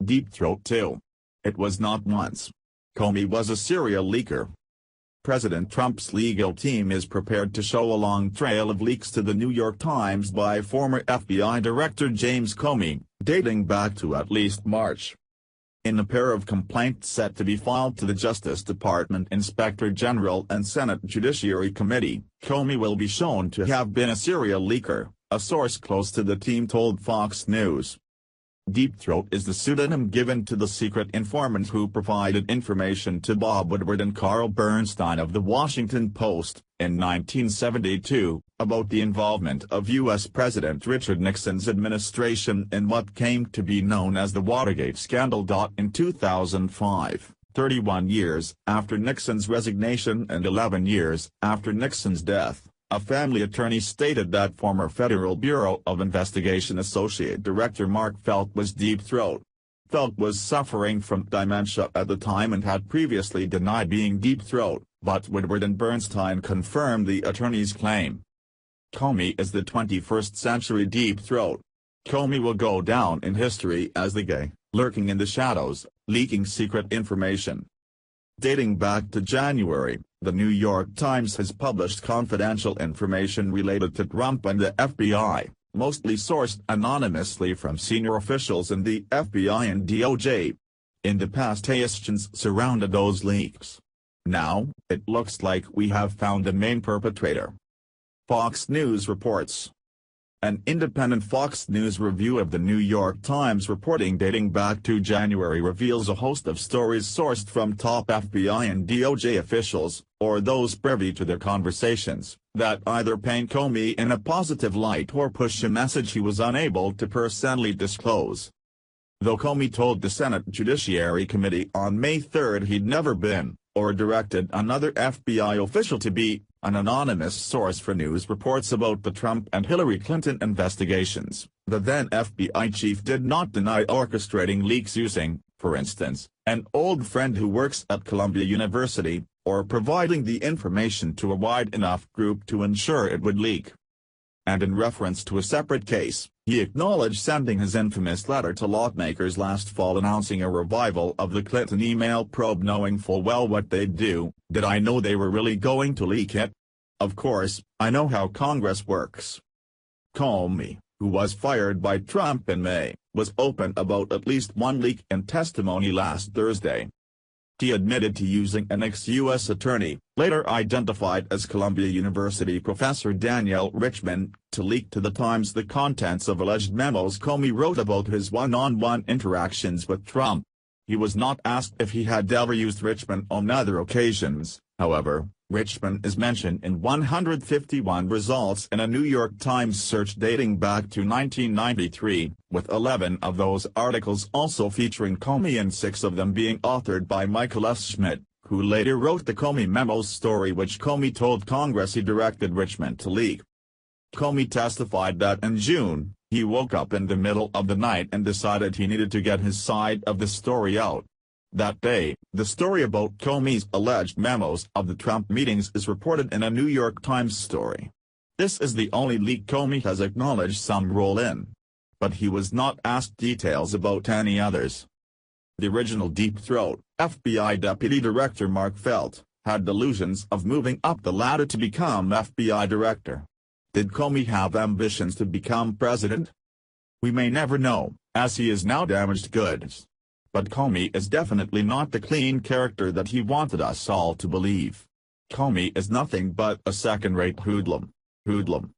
deep throat too. It was not once. Comey was a serial leaker. President Trump's legal team is prepared to show a long trail of leaks to the New York Times by former FBI Director James Comey, dating back to at least March. In a pair of complaints set to be filed to the Justice Department Inspector General and Senate Judiciary Committee, Comey will be shown to have been a serial leaker, a source close to the team told Fox News. Deep Throat is the pseudonym given to the secret informant who provided information to Bob Woodward and Carl Bernstein of The Washington Post, in 1972, about the involvement of U.S. President Richard Nixon's administration in what came to be known as the Watergate scandal. In 2005, 31 years after Nixon's resignation and 11 years after Nixon's death, a family attorney stated that former Federal Bureau of Investigation Associate Director Mark Felt was deep throat. Felt was suffering from dementia at the time and had previously denied being deep throat, but Woodward and Bernstein confirmed the attorney's claim. Comey is the 21st century deep throat. Comey will go down in history as the guy, lurking in the shadows, leaking secret information. Dating back to January, The New York Times has published confidential information related to Trump and the FBI, mostly sourced anonymously from senior officials in the FBI and DOJ. In the past, questions surrounded those leaks. Now, it looks like we have found the main perpetrator. Fox News reports. An independent Fox News review of the New York Times reporting dating back to January reveals a host of stories sourced from top FBI and DOJ officials, or those privy to their conversations, that either paint Comey in a positive light or push a message he was unable to personally disclose. Though Comey told the Senate Judiciary Committee on May 3 he'd never been, or directed another FBI official to be, an anonymous source for news reports about the Trump and Hillary Clinton investigations, the then FBI chief did not deny orchestrating leaks using, for instance, an old friend who works at Columbia University, or providing the information to a wide enough group to ensure it would leak. And in reference to a separate case, he acknowledged sending his infamous letter to lawmakers last fall announcing a revival of the Clinton email probe, knowing full well what they'd do. Did I know they were really going to leak it? Of course, I know how Congress works. Comey, who was fired by Trump in May, was open about at least one leak in testimony last Thursday. He admitted to using an ex-U.S. attorney, later identified as Columbia University professor Danielle Richman, to leak to the Times the contents of alleged memos Comey wrote about his one-on-one interactions with Trump. He was not asked if he had ever used Richman on other occasions. However, Richman is mentioned in 151 results in a New York Times search dating back to 1993, with 11 of those articles also featuring Comey and 6 of them being authored by Michael S. Schmidt, who later wrote the Comey memos story which Comey told Congress he directed Richman to leak. Comey testified that in June, he woke up in the middle of the night and decided he needed to get his side of the story out. That day, the story about Comey's alleged memos of the Trump meetings is reported in a New York Times story. This is the only leak Comey has acknowledged some role in. But he was not asked details about any others. The original deep throat, FBI Deputy Director Mark Felt, had delusions of moving up the ladder to become FBI Director. Did Comey have ambitions to become president? We may never know, as he is now damaged goods. But Comey is definitely not the clean character that he wanted us all to believe. Comey is nothing but a second-rate hoodlum.